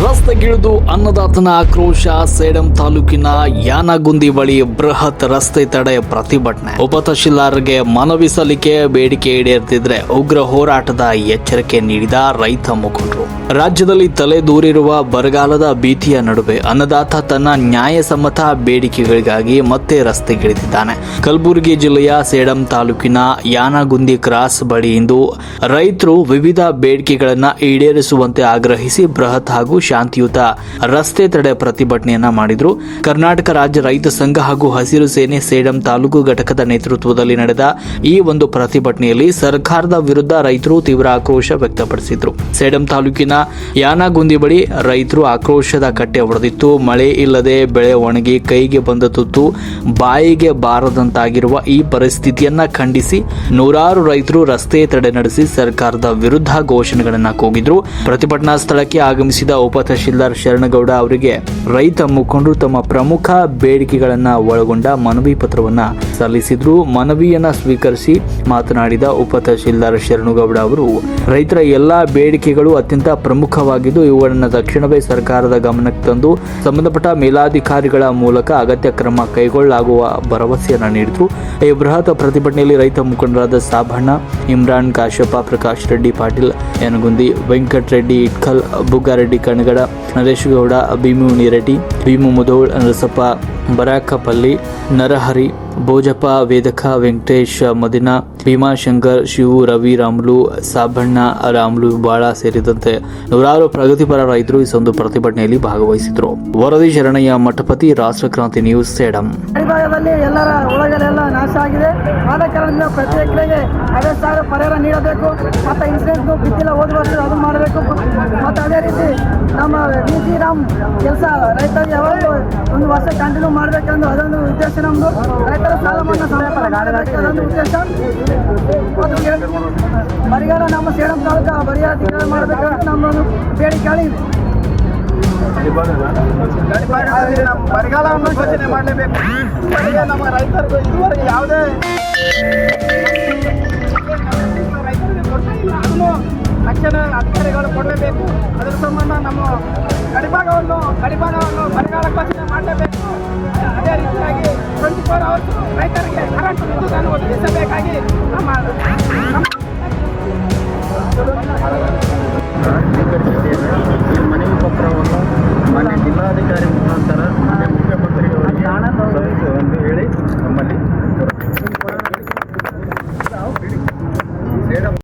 ರಸ್ತೆಗಿಳಿದು ಅನ್ನದಾತನ ಆಕ್ರೋಶ. ಸೇಡಂ ತಾಲೂಕಿನ ಯಾನಗುಂದಿ ಬಳಿ ಬೃಹತ್ ರಸ್ತೆ ತಡೆ ಪ್ರತಿಭಟನೆ. ಉಪ ತಹಶೀಲ್ದಾರ್ಗೆ ಮನವಿ ಸಲ್ಲಿಕೆ. ಬೇಡಿಕೆ ಈಡೇರದಿದ್ರೆ ಉಗ್ರ ಹೋರಾಟದ ಎಚ್ಚರಿಕೆ ನೀಡಿದ ರೈತ ಮುಖಂಡರು. ರಾಜ್ಯದಲ್ಲಿ ತಲೆದೂರಿರುವ ಬರಗಾಲದ ಭೀತಿಯ ನಡುವೆ ಅನ್ನದಾತ ತನ್ನ ನ್ಯಾಯಸಮ್ಮತ ಬೇಡಿಕೆಗಳಿಗಾಗಿ ಮತ್ತೆ ರಸ್ತೆಗಿಳಿದಿದ್ದಾನೆ. ಕಲಬುರಗಿ ಜಿಲ್ಲೆಯ ಸೇಡಂ ತಾಲೂಕಿನ ಯಾನಗುಂದಿ ಕ್ರಾಸ್ ಬಳಿ ಇಂದು ರೈತರು ವಿವಿಧ ಬೇಡಿಕೆಗಳನ್ನು ಈಡೇರಿಸುವಂತೆ ಆಗ್ರಹಿಸಿ ಬೃಹತ್ ಹಾಗೂ ಶಾಂತಿಯುತ ರಸ್ತೆ ತಡೆ ಪ್ರತಿಭಟನೆಯನ್ನ ಮಾಡಿದ್ರು. ಕರ್ನಾಟಕ ರಾಜ್ಯ ರೈತ ಸಂಘ ಹಾಗೂ ಹಸಿರು ಸೇನೆ ಸೇಡಂ ತಾಲೂಕು ಘಟಕದ ನೇತೃತ್ವದಲ್ಲಿ ನಡೆದ ಈ ಒಂದು ಪ್ರತಿಭಟನೆಯಲ್ಲಿ ಸರ್ಕಾರದ ವಿರುದ್ಧ ರೈತರು ತೀವ್ರ ಆಕ್ರೋಶ ವ್ಯಕ್ತಪಡಿಸಿದ್ರು. ಸೇಡಂ ತಾಲೂಕಿನ ಯಾನಗುಂದಿ ಬಳಿ ರೈತರು ಆಕ್ರೋಶದ ಕಟ್ಟೆ ಹೊಡೆದಿತ್ತು. ಮಳೆ ಇಲ್ಲದೆ ಬೆಳೆ ಒಣಗಿ ಕೈಗೆ ಬಂದ ತುತ್ತು ಬಾಯಿಗೆ ಬಾರದಂತಾಗಿರುವ ಈ ಪರಿಸ್ಥಿತಿಯನ್ನ ಖಂಡಿಸಿ ನೂರಾರು ರೈತರು ರಸ್ತೆ ತಡೆ ನಡೆಸಿ ಸರ್ಕಾರದ ವಿರುದ್ಧ ಘೋಷಣೆಗಳನ್ನ ಕೂಗಿದ್ರು. ಪ್ರತಿಭಟನಾ ಸ್ಥಳಕ್ಕೆ ಆಗಮಿಸಿದ ಉಪ ತಹಶೀಲ್ದಾರ್ ಶರಣಗೌಡ ಅವರಿಗೆ ರೈತ ಮುಖಂಡರು ತಮ್ಮ ಪ್ರಮುಖ ಬೇಡಿಕೆಗಳನ್ನ ಒಳಗೊಂಡ ಮನವಿ ಪತ್ರವನ್ನ ಸಲ್ಲಿಸಿದ್ರು. ಮನವಿಯನ್ನ ಸ್ವೀಕರಿಸಿ ಮಾತನಾಡಿದ ಉಪ ತಹಶೀಲ್ದಾರ್ ಶರಣಗೌಡ ಅವರು, ರೈತರ ಎಲ್ಲಾ ಬೇಡಿಕೆಗಳು ಅತ್ಯಂತ ಪ್ರಮುಖವಾಗಿದ್ದು ಇವುಗಳನ್ನು ತಕ್ಷಣವೇ ಸರ್ಕಾರದ ಗಮನಕ್ಕೆ ತಂದು ಸಂಬಂಧಪಟ್ಟ ಮೇಲಾಧಿಕಾರಿಗಳ ಮೂಲಕ ಅಗತ್ಯ ಕ್ರಮ ಕೈಗೊಳ್ಳಲಾಗುವ ಭರವಸೆಯನ್ನ ನೀಡಿದ್ರು. ಈ ಬೃಹತ್ ಪ್ರತಿಭಟನೆಯಲ್ಲಿ ರೈತ ಮುಖಂಡರಾದ ಸಾಬಣ್ಣ, ಇಮ್ರಾನ್, ಕಾಶಪ್ಪ, ಪ್ರಕಾಶ್ ರೆಡ್ಡಿ ಪಾಟೀಲ್, ಯನಗುಂದಿ, ವೆಂಕಟ್ ರೆಡ್ಡಿ ಇಟ್ಕಲ್, ಬುಗ್ಗಾರೆಡ್ಡಿ ಕಣಗಡ, ನರೇಶ್ ಗೌಡ, ಭೀಮು ನಿರೆಡ್ಡಿ, ಭೀಮು ಮುದೋಳ್, ನರಸಪ್ಪ ಬರಾಕಪಲ್ಲಿ, ನರಹರಿ, ಭೋಜಪ್ಪ, ವೇದಕ, ವೆಂಕಟೇಶ್, ಮದಿನಾ, ಭೀಮಾಶಂಕರ್, ಶಿವು, ರವಿ, ರಾಮುಲು, ಸಾಬಣ್ಣ, ರಾಮುಲು, ಬಾಳ ಸೇರಿದಂತೆ ನೂರಾರು ಪ್ರಗತಿಪರ ರೈತರು ಈ ಒಂದು ಪ್ರತಿಭಟನೆಯಲ್ಲಿ ಭಾಗವಹಿಸಿದ್ರು. ವರದಿ ಶರಣಯ್ಯ ಮಠಪತಿ, ರಾಷ್ಟ್ರಕ್ರಾಂತಿ ನ್ಯೂಸ್, ಸೇಡಂ. ಎಲ್ಲರ ಒಳಗಡೆಲ್ಲ ನಾಶ ಆಗಿದೆ. ಆದ ಕಾರಣದಿಂದ ಪ್ರತಿ ಎಕರೆಗೆ 50,000 ಪರಿಹಾರ ನೀಡಬೇಕು. ಮತ್ತು ಇನ್ಸೂರೆನ್ಸ್ ಬಿದ್ದಿಲ್ಲ ಹೋದ ವರ್ಷ ಅದು ಮಾಡಬೇಕು. ಮತ್ತು ಅದೇ ರೀತಿ ನಮ್ಮ ಡಿ ರಾಮ್ ಕೆಲಸ ರೈತರಿಗೆ ಯಾವಾಗಲೂ ಒಂದು ವರ್ಷ ಕಂಟಿನ್ಯೂ ಮಾಡಬೇಕಂದು ಅದೊಂದು ಉದ್ದೇಶ ನಮ್ಮದು. ರೈತರ ಸಾಲ ಮನ್ನಾ ಅದೊಂದು ಉದ್ದೇಶ. ಬರಿಗಾಲ ನಮ್ಮ ಸೇಡಂ ತಾಲೂಕು ಬರಿಗಾಲ ಮಾಡಬೇಕಂತ ನಮ್ಮನ್ನು ಬೇಡಿಕೆ. ಬರಗಾಲವನ್ನು ಘೋಷಣೆ ಮಾಡಲೇಬೇಕು. ನಮ್ಮ ರೈತರಿಗೆ ಇದುವರೆಗೆ ಯಾವುದೇ ರೈತರಿಗೆ ಕೊಟ್ಟಿಲ್ಲ, ಅದನ್ನು ತಕ್ಷಣ ಅಧಿಕಾರಿಗಳು ಕೊಡಲೇಬೇಕು. ಅದರ ಸಂಬಂಧ ನಮ್ಮ ಗಡಿಭಾಗವನ್ನು ಬರಗಾಲ ಘೋಷಣೆ ಮಾಡಲೇಬೇಕು. ಅದೇ ರೀತಿಯಾಗಿ 24 hours ರೈತರಿಗೆ ಕರೆಂಟ್ ವಿದ್ಯುತ್ತನ್ನು ಒದಗಿಸಬೇಕಾಗಿ ನಮ್ಮ ಮನವಿ ಪತ್ರವನ್ನು ಮಾನ್ಯ ಜಿಲ್ಲಾಧಿಕಾರಿ ಮುಖಾಂತರ